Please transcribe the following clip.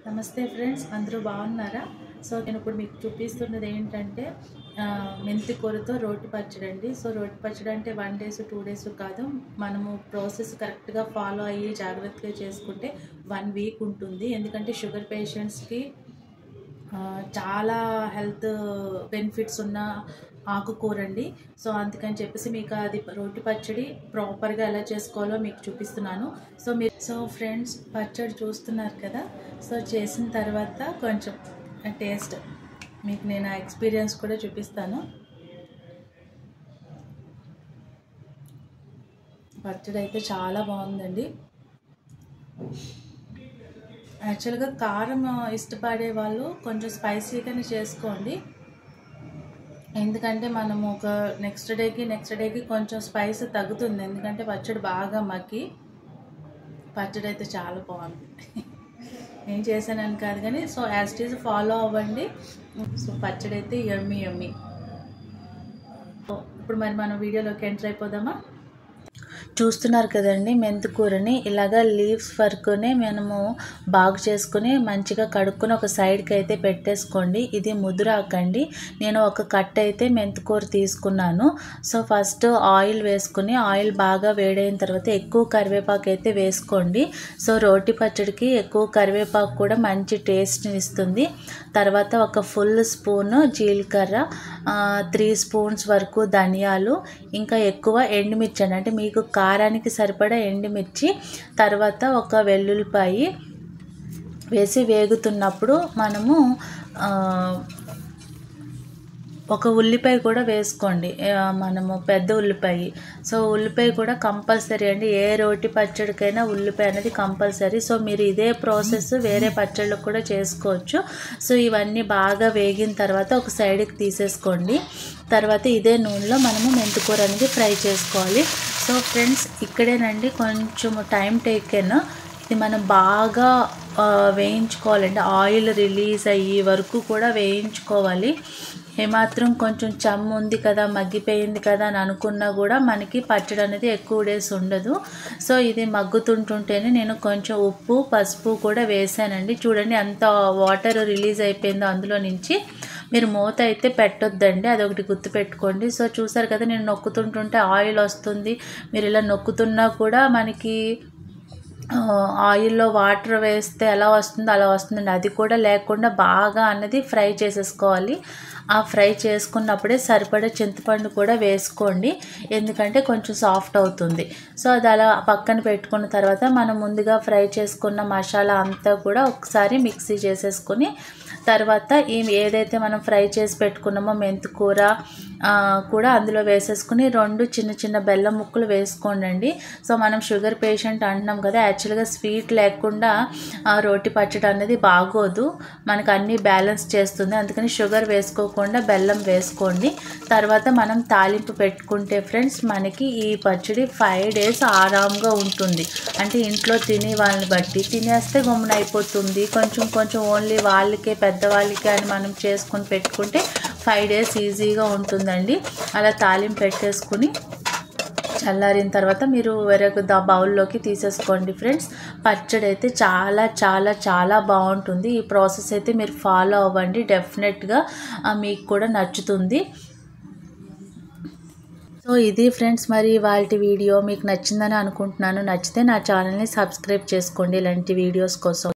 నమస్తే ఫ్రెండ్స్, అందరూ బాగున్నారా? సో నేను ఇప్పుడు మీకు చూపిస్తున్నది ఏంటంటే మెంతి కూరతో రోటి పచ్చడి అండి. సో రోటి పచ్చడి అంటే 1 డేస్ 2 డేస్ కాదు, మనము ప్రాసెస్ కరెక్ట్గా ఫాలో అయ్యి జాగ్రత్తగా చేసుకుంటే 1 వీక్ ఉంటుంది. ఎందుకంటే షుగర్ పేషెంట్స్కి చాలా హెల్త్ బెనిఫిట్స్ ఉన్న ఆకుకూర అండి. సో అందుకని చెప్పేసి మీకు అది రోటి పచ్చడి ప్రాపర్గా ఎలా చేసుకోవాలో మీకు చూపిస్తున్నాను. సో ఫ్రెండ్స్, పచ్చడి చూస్తున్నారు కదా. సో చేసిన తర్వాత కొంచెం టేస్ట్ మీకు నేను ఆ ఎక్స్పీరియన్స్ కూడా చూపిస్తాను. పచ్చడి అయితే చాలా బాగుందండి. యాక్చువల్గా కారం ఇష్టపడే వాళ్ళు కొంచెం స్పైసీగానే చేసుకోండి. ఎందుకంటే మనము ఒక నెక్స్ట్ డేకి కొంచెం స్పైస్ తగ్గుతుంది. ఎందుకంటే పచ్చడి బాగా మగ్గి పచ్చడి అయితే చాలా బాగుంది. నేను చేశానని కాదు కానీ so as it is follow అవ్వండి. సో పచ్చడి అయితే యమ్మీ. ఇప్పుడు మరి మనం వీడియోలోకి ఎంటర్ అయిపోదామా? చూస్తున్నారు కదండి, మెంతికూరని ఇలాగా లీవ్స్ వరకునే మనము బాగు చేసుకుని మంచిగా కడుక్కొని ఒక సైడ్కి అయితే పెట్టేసుకోండి. ఇది ముదురాకండి. నేను ఒక కట్ అయితే మెంతికూర తీసుకున్నాను. సో ఫస్ట్ ఆయిల్ వేసుకుని ఆయిల్ బాగా వేడైన తర్వాత ఎక్కువ కరివేపాకు అయితే వేసుకోండి. సో రోటి పచ్చడికి ఎక్కువ కరివేపాకు కూడా మంచి టేస్ట్ని ఇస్తుంది. తర్వాత ఒక ఫుల్ స్పూన్ జీలకర్ర, 3 స్పూన్స్ వరకు ధనియాలు, ఇంకా ఎక్కువ ఎండుమిర్చి అంటే మీకు కారానికి సరిపడా ఎండుమిర్చి, తర్వాత ఒక వెల్లుల్లిపాయి వేసి వేగుతున్నప్పుడు మనము ఒక ఉల్లిపాయ కూడా వేసుకోండి, మనము పెద్ద ఉల్లిపాయ. సో ఉల్లిపాయ కూడా కంపల్సరీ అండి. ఏ రోటి పచ్చడికైనా ఉల్లిపాయ అనేది కంపల్సరీ. సో మీరు ఇదే ప్రాసెస్ వేరే పచ్చళ్ళకు కూడా చేసుకోవచ్చు. సో ఇవన్నీ బాగా వేగిన తర్వాత ఒక సైడ్కి తీసేసుకోండి. తర్వాత ఇదే నూనెలో మనము మెంతికూర అనేది ఫ్రై చేసుకోవాలి. సో ఫ్రెండ్స్, ఇక్కడేనండి కొంచెం టైం టేకెన్. ఇది మనం బాగా వేయించుకోవాలండి. ఆయిల్ రిలీజ్ అయ్యే వరకు కూడా వేయించుకోవాలి. ఏమాత్రం కొంచెం చెమ్ము ఉంది కదా, మగ్గిపోయింది కదా అని అనుకున్నా కూడా మనకి పచ్చడి అనేది ఎక్కువ డేస్ ఉండదు. సో ఇది మగ్గుతుంటుంటేనే నేను కొంచెం ఉప్పు, పసుపు కూడా వేసానండి. చూడండి ఎంత వాటర్ రిలీజ్ అయిపోయిందో అందులో నుంచి. మీరు మూత అయితే పెట్టొద్దండి, అదొకటి గుర్తుపెట్టుకోండి. సో చూసారు కదా, నేను నొక్కుతుంటుంటే ఆయిల్ వస్తుంది. మీరు ఇలా నొక్కుతున్నా కూడా మనకి ఆయిల్లో వాటర్ వేస్తే ఎలా వస్తుందో అలా వస్తుందండి. అది కూడా లేకుండా బాగా అన్నది ఫ్రై చేసేసుకోవాలి. ఆ ఫ్రై చేసుకున్నప్పుడే సరిపడే చింతపండు కూడా వేసుకోండి, ఎందుకంటే కొంచెం సాఫ్ట్ అవుతుంది. సో అది అలా పక్కన పెట్టుకున్న తర్వాత మనం ముందుగా ఫ్రై చేసుకున్న మసాలా అంతా కూడా ఒకసారి మిక్సీ చేసేసుకొని తర్వాత ఏదైతే మనం ఫ్రై చేసి పెట్టుకున్నామో మెంతికూర కూడా అందులో వేసేసుకుని 2 చిన్న బెల్లం ముక్కలు వేసుకోండి. సో మనం షుగర్ పేషెంట్ అంటున్నాం కదా, యాక్చువల్గా స్వీట్ లేకుండా రోటి పచ్చడి అనేది బాగోదు, మనకు అన్నీ బ్యాలెన్స్ చేస్తుంది. అందుకని షుగర్ వేసుకోకుండా బెల్లం వేసుకోండి. తర్వాత మనం తాలింపు పెట్టుకుంటే ఫ్రెండ్స్, మనకి ఈ పచ్చడి 5 డేస్ ఆరాంగా ఉంటుంది. అంటే ఇంట్లో తినే వాళ్ళని బట్టి తినేస్తే గమ్మున అయిపోతుంది. కొంచెం ఓన్లీ వాళ్ళకే పెద్దవాళ్ళకి అని మనం చేసుకొని పెట్టుకుంటే 5 డేస్ ఈజీగా ఉంటుందండి. అలా తాలింపు పెట్టేసుకుని చల్లారిన తర్వాత మీరు వేరొక బౌల్లోకి తీసేసుకోండి. ఫ్రెండ్స్, పచ్చడి అయితే చాలా బాగుంటుంది. ఈ ప్రాసెస్ అయితే మీరు ఫాలో అవ్వండి, డెఫినెట్గా మీకు కూడా నచ్చుతుంది. సో ఇది ఫ్రెండ్స్, మరి ఇవాల్టి వీడియో మీకు నచ్చిందని అనుకుంటున్నాను. నచ్చితే నా ఛానల్ని సబ్స్క్రైబ్ చేసుకోండి ఇలాంటి వీడియోస్ కోసం.